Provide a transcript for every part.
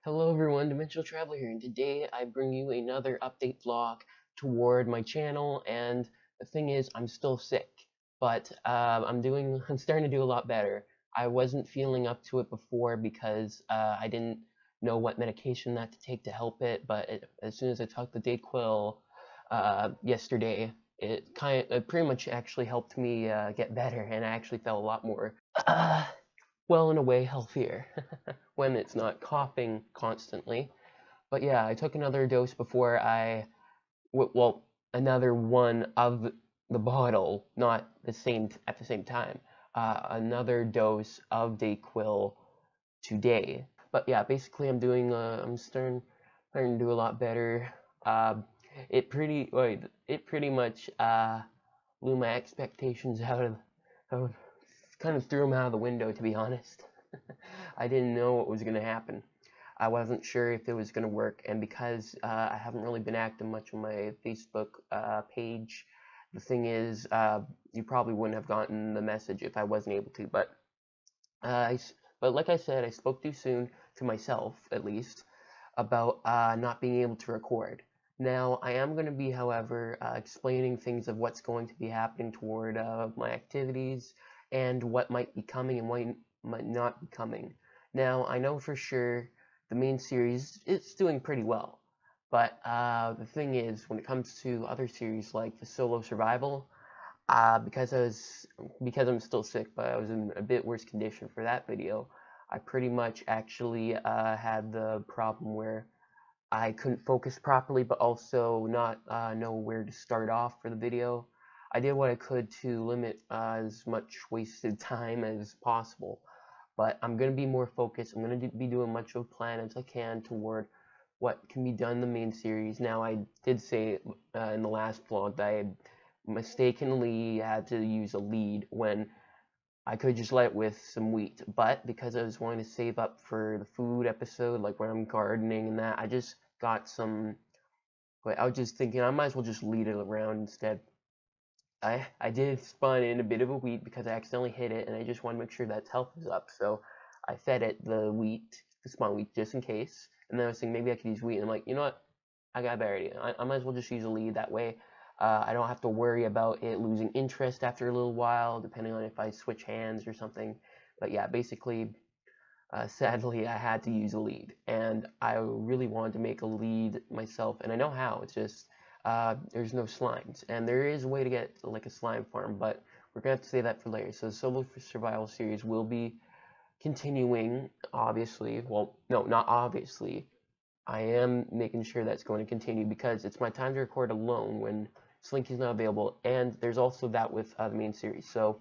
Hello everyone, Dimensional Traveler here, and today I bring you another update vlog toward my channel. And the thing is, I'm still sick, but I'm starting to do a lot better. I wasn't feeling up to it before because I didn't know what medication not to take to help it. But as soon as I took the Dayquil yesterday, it pretty much actually helped me get better, and I actually felt a lot more uh, well, in a way, healthier when it's not coughing constantly. But yeah, I took another dose before well, another one of the bottle, not the same at the same time. Another dose of Dayquil today. But yeah, basically, I'm starting to do a lot better. Uh, it pretty much blew my expectations out of kind of threw them out of the window, to be honest. I didn't know what was going to happen. I wasn't sure if it was going to work, and because I haven't really been active much on my Facebook page, the thing is, you probably wouldn't have gotten the message if I wasn't able to. Uh, but like I said, I spoke too soon to myself, at least, about not being able to record. Now, I am going to be, however, explaining things of what's going to be happening toward my activities and what might be coming and what might not be coming. Now, I know for sure the main series it's doing pretty well, but the thing is, when it comes to other series like the solo survival, because I'm still sick, but I was in a bit worse condition for that video. I pretty much actually had the problem where I couldn't focus properly, but also not know where to start off for the video. I did what I could to limit as much wasted time as possible, but I'm going to be more focused. I'm going to be doing much of a plan as I can toward what can be done in the main series. Now, I did say in the last vlog that I had mistakenly had to use a lead when I could just let it with some wheat, but because I was wanting to save up for the food episode, like when I'm gardening and that, I just got some. But I was just thinking I might as well just lead it around instead. I did spawn in a bit of a wheat because I accidentally hit it, and I just want to make sure that its health is up. So I fed it the spawn wheat, just in case. And then I was thinking maybe I could use wheat, and I'm like, you know what? I got a better idea. I might as well just use a lead that way. I don't have to worry about it losing interest after a little while, depending on if I switch hands or something. But yeah, basically, sadly, I had to use a lead, and I really wanted to make a lead myself, and I know how. It's just there's no slimes, and there is a way to get like a slime farm, but we're gonna have to save that for later. So the solo survival series will be continuing, obviously. Well, no, not obviously. I am making sure that's going to continue because it's my time to record alone when Slinky's not available, and there's also that with the main series. So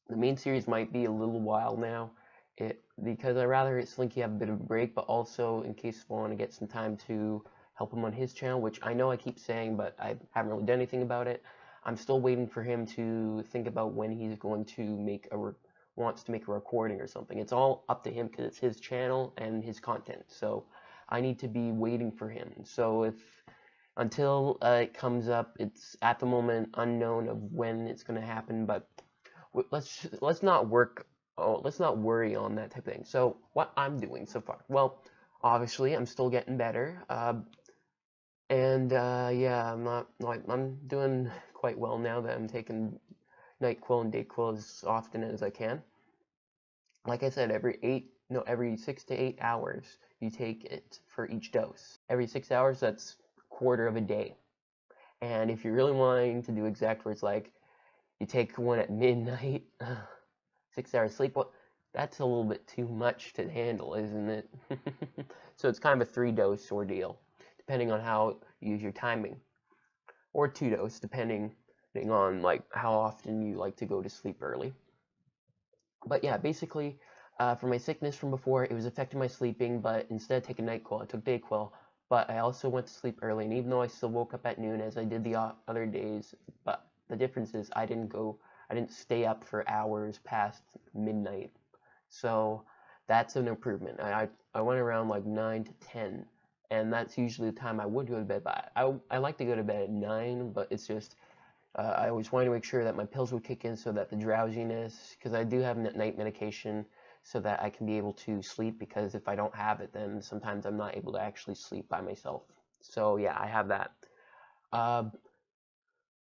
the main series might be a little while now, because I rather Slinky have a bit of a break, but also in case I want to get some time to help him on his channel, which I know I keep saying, but I haven't really done anything about it. I'm still waiting for him to think about when he's going to wants to make a recording or something. It's all up to him because it's his channel and his content. So I need to be waiting for him. So if until it comes up, it's at the moment unknown of when it's going to happen. But let's not worry on that type of thing. So what I'm doing so far, well, obviously I'm still getting better, and yeah, I'm doing quite well now that I'm taking NyQuil and DayQuil as often as I can. Like I said, every 6 to 8 hours you take it for each dose. Every 6 hours, that's a quarter of a day. And if you're really wanting to do exact where it's like you take one at midnight, 6 hours sleep, well, that's a little bit too much to handle, isn't it? So it's kind of a 3-dose ordeal, depending on how you use your timing, or 2-dose, depending on like how often you like to go to sleep early. But yeah, basically, for my sickness from before, it was affecting my sleeping, but instead of taking NyQuil, I took DayQuil. But I also went to sleep early, and even though I still woke up at noon as I did the other days, but the difference is I didn't stay up for hours past midnight. So that's an improvement. I went around like 9 to 10, and that's usually the time I would go to bed. But I like to go to bed at 9, but it's just I always wanted to make sure that my pills would kick in so that the drowsiness, because I do have night medication, so that I can be able to sleep, because if I don't have it, then sometimes I'm not able to actually sleep by myself. So yeah, I have that. Uh,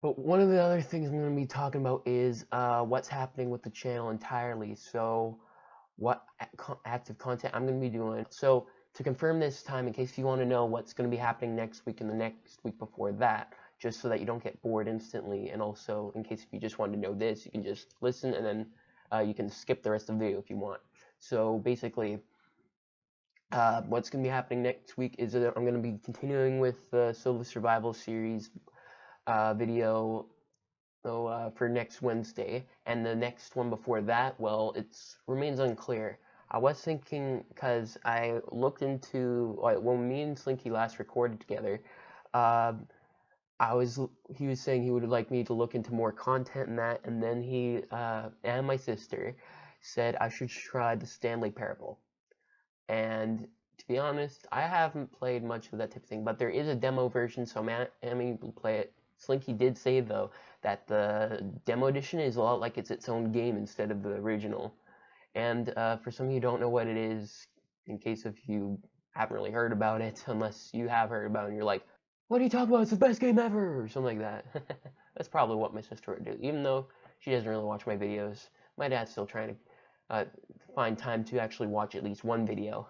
but one of the other things I'm going to be talking about is what's happening with the channel entirely. So what active content I'm going to be doing. So to confirm this time, in case you want to know what's going to be happening next week and the next week before that, just so that you don't get bored instantly, and also in case if you just want to know this, you can just listen, and then you can skip the rest of the video if you want. So basically, what's going to be happening next week is that I'm going to be continuing with the solo survival series video for next Wednesday, and the next one before that, well, it remains unclear. I was thinking, because I looked into, like, when me and Slinky last recorded together, uh, he was saying he would like me to look into more content in that, and then he and my sister said I should try the Stanley Parable. And to be honest, I haven't played much of that type of thing, but there is a demo version, so I'm able to play it. Slinky did say, though, that the demo edition is a lot like it's its own game instead of the original. And for some of you who don't know what it is, in case if you haven't really heard about it, unless you have heard about it and you're like, what are you talking about? It's the best game ever! Or something like that. That's probably what my sister would do, even though she doesn't really watch my videos. My dad's still trying to find time to actually watch at least one video.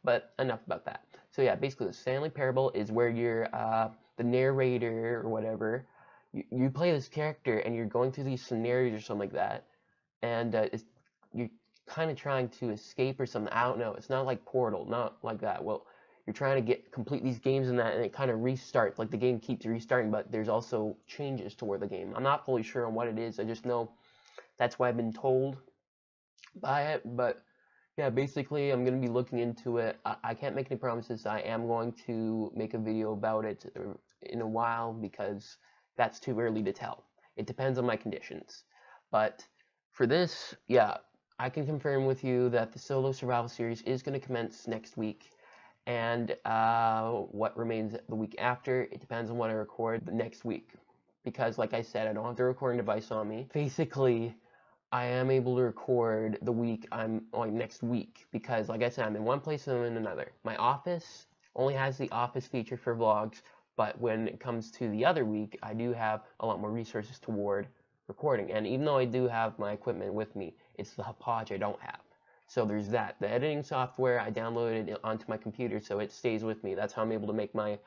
But enough about that. So yeah, basically the Stanley Parable is where you're the narrator or whatever. You play this character and you're going through these scenarios or something like that, and you're kind of trying to escape or something. I don't know. It's not like Portal, not like that. Well, you're trying to complete these games in that, and it kind of restarts. Like the game keeps restarting, but there's also changes toward the game. I'm not fully sure on what it is. I just know that's what I've been told by it. But yeah, basically, I'm going to be looking into it. I can't make any promises. I am going to make a video about it in a while, because that's too early to tell. It depends on my conditions. But for this, yeah, I can confirm with you that the solo survival series is going to commence next week. And what remains the week after, it depends on what I record the next week. Because, like I said, I don't have the recording device on me. Basically, I am able to record the week I'm like next week, because like I said, I'm in one place and I'm in another. My office only has the office feature for vlogs, but when it comes to the other week, I do have a lot more resources toward recording. And even though I do have my equipment with me, it's the Hapaj I don't have. So there's that. The editing software, I downloaded it onto my computer, so it stays with me. That's how I'm able to make my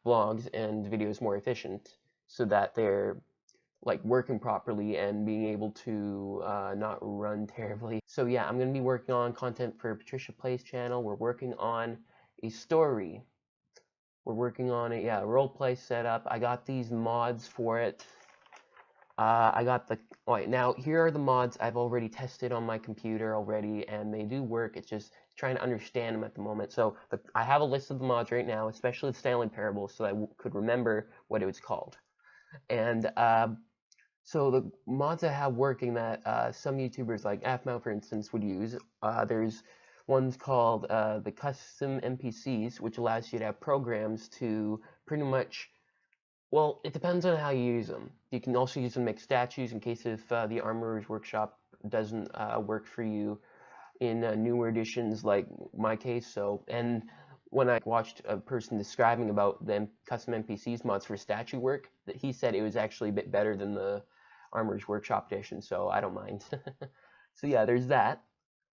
vlogs and videos more efficient, so that they're like working properly and being able to not run terribly. So yeah, I'm going to be working on content for Patricia Plays channel. We're working on a story. We're working on a roleplay setup. I got these mods for it. I got the now here are the mods I've already tested on my computer already, and they do work. It's just trying to understand them at the moment. So I have a list of the mods right now, especially the Stanley Parable, so I could remember what it was called. And so the mods I have working that some YouTubers like AFMO, for instance, would use, there's ones called the custom NPCs, which allows you to have programs to pretty much, well, it depends on how you use them. You can also use them to make statues in case if the Armorer's Workshop doesn't work for you in newer editions, like my case. So, and when I watched a person describing about the custom NPCs mods for statue work, that he said it was actually a bit better than the Armorer's Workshop edition, so I don't mind. So yeah, there's that,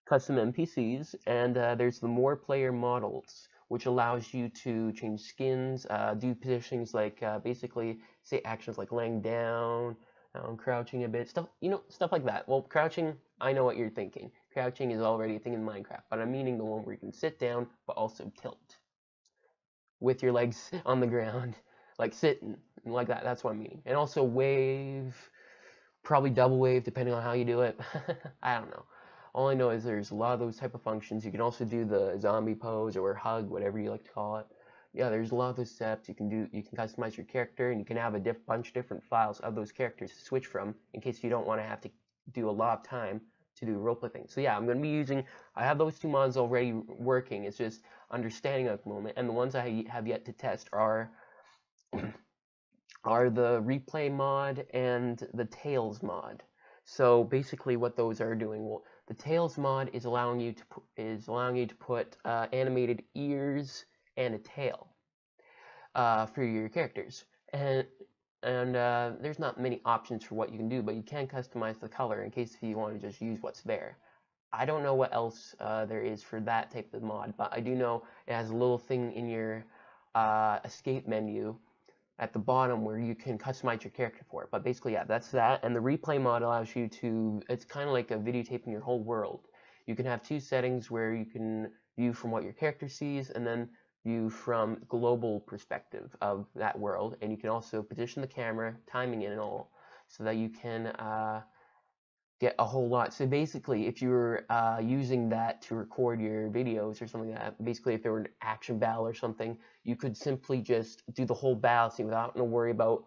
custom NPCs, and there's the more player models, which allows you to change skins, do positions like basically say actions like laying down, crouching a bit, stuff, stuff like that. Well, crouching, I know what you're thinking. Crouching is already a thing in Minecraft, but I'm meaning the one where you can sit down but also tilt with your legs on the ground, like sitting, like that. That's what I'm meaning. And also wave, probably double wave depending on how you do it. I don't know. All I know is there's a lot of those type of functions. You can also do the zombie pose or hug, whatever you like to call it. Yeah, there's a lot of those steps. You can customize your character, and you can have a bunch of different files of those characters to switch from in case you don't want to have to do a lot of time to do roleplay things. So yeah, I'm going to be using, I have those two mods already working. It's just understanding at the moment, and the ones I have yet to test are the replay mod and the Tails mod. So basically what those are doing, well, The Tails mod is allowing you to put animated ears and a tail for your characters, and there's not many options for what you can do, but you can customize the color in case if you want to just use what's there. I don't know what else there is for that type of mod, but I do know it has a little thing in your escape menu at the bottom where you can customize your character for it. But basically, yeah, that's that. And the replay mod allows you to, it's kind of like a videotaping your whole world. You can have two settings where you can view from what your character sees and then view from global perspective of that world. And you can also position the camera, timing it and all, so that you can get a whole lot. So basically, if you were using that to record your videos or something like that, basically if there were an action battle or something, you could simply just do the whole battle scene without having to worry about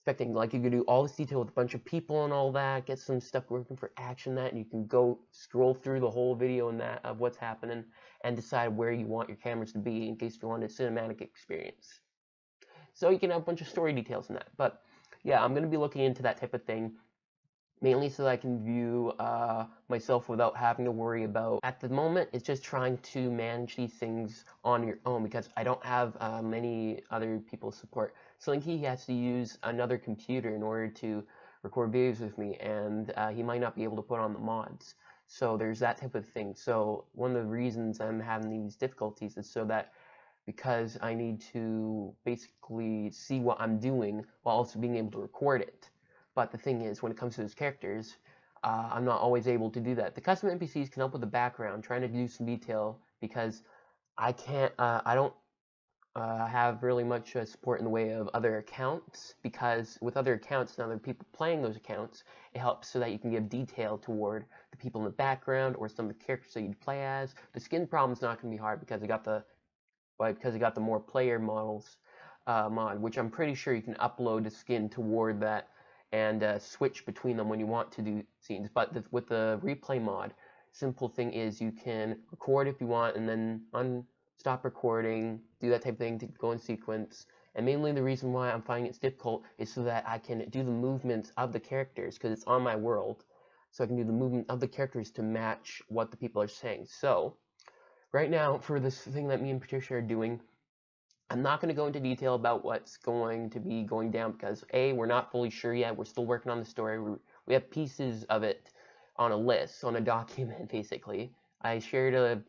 affecting, like you could do all this detail with a bunch of people and all that, get some stuff working for action that, and you can go scroll through the whole video and that of what's happening and decide where you want your cameras to be in case you want a cinematic experience. So you can have a bunch of story details in that. But yeah, I'm going to be looking into that type of thing, mainly so that I can view myself without having to worry about. At the moment, it's just trying to manage these things on your own because I don't have many other people's support. So like he has to use another computer in order to record videos with me, and he might not be able to put on the mods. So there's that type of thing. So one of the reasons I'm having these difficulties is so that because I need to basically see what I'm doing while also being able to record it. But the thing is, when it comes to those characters, I'm not always able to do that. The custom NPCs can help with the background, trying to do some detail, because I can't, I don't have really much support in the way of other accounts, because with other accounts and other people playing those accounts, it helps so that you can give detail toward the people in the background or some of the characters that you play as. The skin problem's not going to be hard because I got the more player models mod, which I'm pretty sure you can upload the skin toward that and switch between them when you want to do scenes. But with the replay mod, simple thing is you can record if you want and then stop recording, do that type of thing to go in sequence. And mainly the reason why I'm finding it's difficult is so that I can do the movements of the characters, because it's on my world. So I can do the movement of the characters to match what the people are saying. So right now, for this thing that me and Patricia are doing, I'm not going to go into detail about what's going to be going down because A, we're not fully sure yet. We're still working on the story. We have pieces of it on a list, on a document, basically. I shared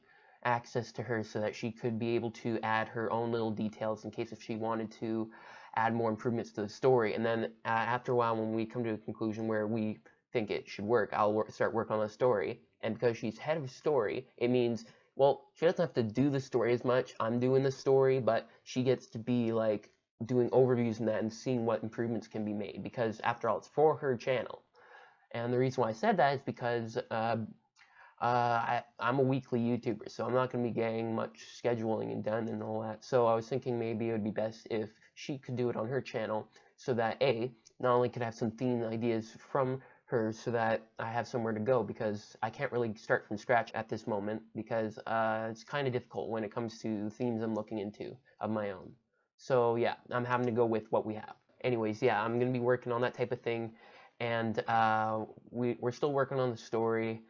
access to her so that she could be able to add her own little details in case if she wanted to add more improvements to the story. And then after a while, when we come to a conclusion where we think it should work, I'll start work on the story. And because she's head of story, it means, well, she doesn't have to do the story as much. I'm doing the story, but she gets to be like doing overviews and that and seeing what improvements can be made, because after all, it's for her channel. And the reason why I said that is because I'm a weekly YouTuber, so I'm not going to be getting much scheduling and done and all that. So I was thinking maybe it would be best if she could do it on her channel, so that A, not only could have some theme ideas from her so that I have somewhere to go, because I can't really start from scratch at this moment, because it's kind of difficult when it comes to themes I'm looking into of my own. So yeah, I'm having to go with what we have. Anyways, yeah, I'm going to be working on that type of thing, and we're still working on the story.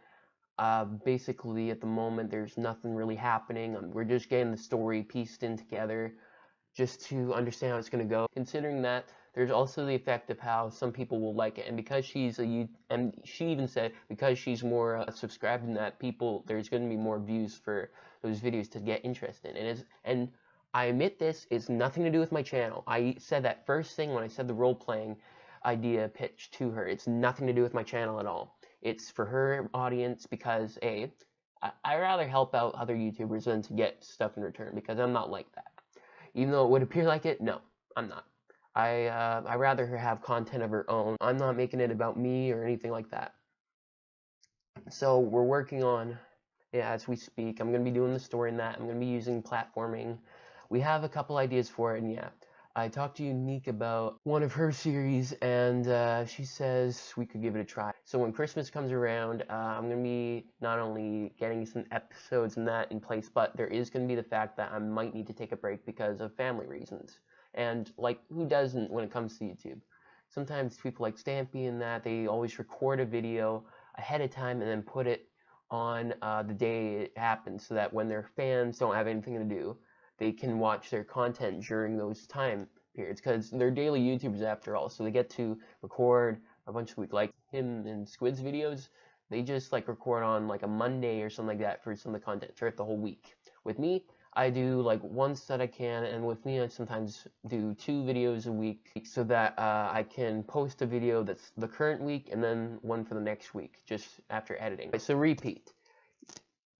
Basically, at the moment, there's nothing really happening. We're just getting the story pieced in together just to understand how it's going to go. Considering that, there's also the effect of how some people will like it, and because and she even said because she's more subscribed in that, there's going to be more views for those videos to get interested in. And I admit this is nothing to do with my channel. I said that first thing when I said the role-playing idea pitch to her. It's nothing to do with my channel at all. It's for her audience because I rather help out other YouTubers than to get stuff in return, because I'm not like that. Even though it would appear like it, no, I'm not. I rather her have content of her own. I'm not making it about me or anything like that. So we're working on it as we speak. I'm going to be doing the story in that. I'm going to be using platforming. We have a couple ideas for it, and yeah. I talked to Unique about one of her series, and she says we could give it a try. So when Christmas comes around, I'm going to be not only getting some episodes and that in place, but there is going to be the fact that I might need to take a break because of family reasons. And, like, who doesn't when it comes to YouTube? Sometimes people like Stampy and that, they always record a video ahead of time and then put it on the day it happens, so that when their fans don't have anything to do, they can watch their content during those time periods, because they're daily YouTubers after all, so they get to record a bunch of week, like him and Squid's videos. They just like record on like a Monday or something like that for some of the content throughout the whole week. With me, I do like once that I can, and with me I sometimes do 2 videos a week, so that I can post a video that's the current week and then one for the next week just after editing. So repeat.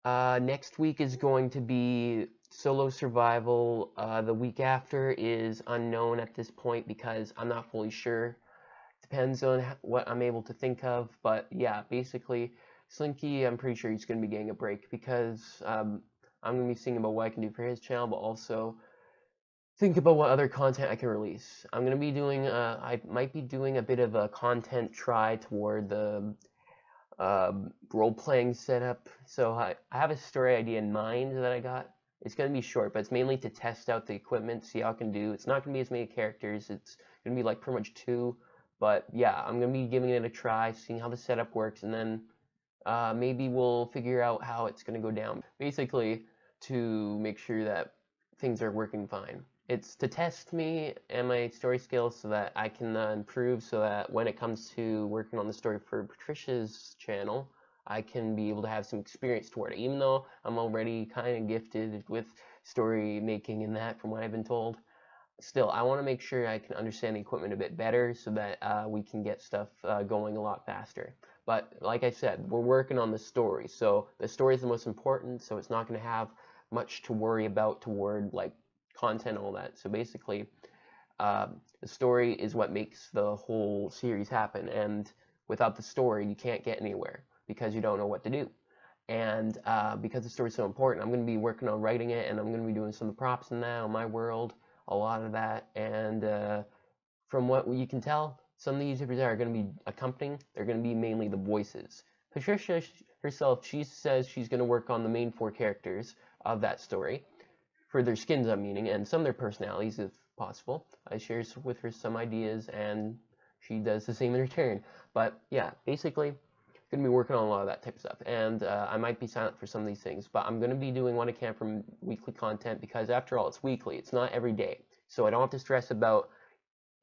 Next week is going to be solo survival. The week after is unknown at this point because I'm not fully sure. Depends on what I'm able to think of. But yeah, basically, Slinky, I'm pretty sure he's going to be getting a break because I'm going to be thinking about what I can do for his channel, but also think about what other content I can release. I'm going to be doing, I might be doing a bit of a content try toward the role-playing setup. So I have a story idea in mind that I got. It's going to be short, but it's mainly to test out the equipment, see how it can do. It's not going to be as many characters. It's going to be like pretty much 2. But yeah, I'm going to be giving it a try, seeing how the setup works, and then maybe we'll figure out how it's going to go down. Basically, to make sure that things are working fine. It's to test me and my story skills so that I can improve, so that when it comes to working on the story for Patricia's channel, I can be able to have some experience toward it. Even though I'm already kind of gifted with story making and that from what I've been told, still, I want to make sure I can understand the equipment a bit better so that we can get stuff going a lot faster. But like I said, we're working on the story, so the story is the most important, so it's not going to have much to worry about toward like content and all that. So basically, the story is what makes the whole series happen, and without the story, you can't get anywhere because you don't know what to do. And because the story is so important, I'm going to be working on writing it, and I'm going to be doing some of the props in that on my world, a lot of that. And from what you can tell, some of the YouTubers that are going to be accompanying, they're going to be mainly the voices. Patricia herself, she says she's going to work on the main 4 characters of that story, for their skins, I'm meaning, and some of their personalities, if possible. I share with her some ideas, and she does the same in return. But yeah, basically, going to be working on a lot of that type of stuff, and I might be silent for some of these things, but I'm going to be doing what I can from weekly content, because after all, it's weekly. It's not every day, so I don't have to stress about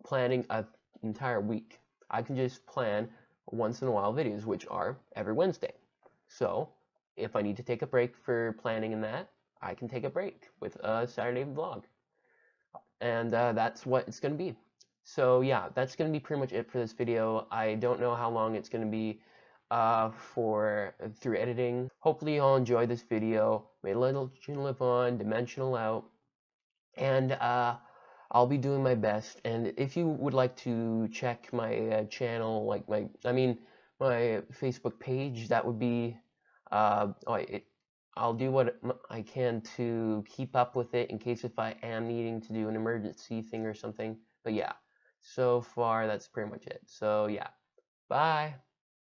planning an entire week. I can just plan once in a while videos, which are every Wednesday. So if I need to take a break for planning and that, I can take a break with a Saturday vlog. And that's what it's going to be. So yeah, that's going to be pretty much it for this video. I don't know how long it's going to be through editing. Hopefully you all enjoyed this video. May little live on, dimensional out. And I'll be doing my best. And if you would like to check my channel, like my Facebook page, that would be I'll do what I can to keep up with it in case if I am needing to do an emergency thing or something. But yeah, so far that's pretty much it. So yeah, bye.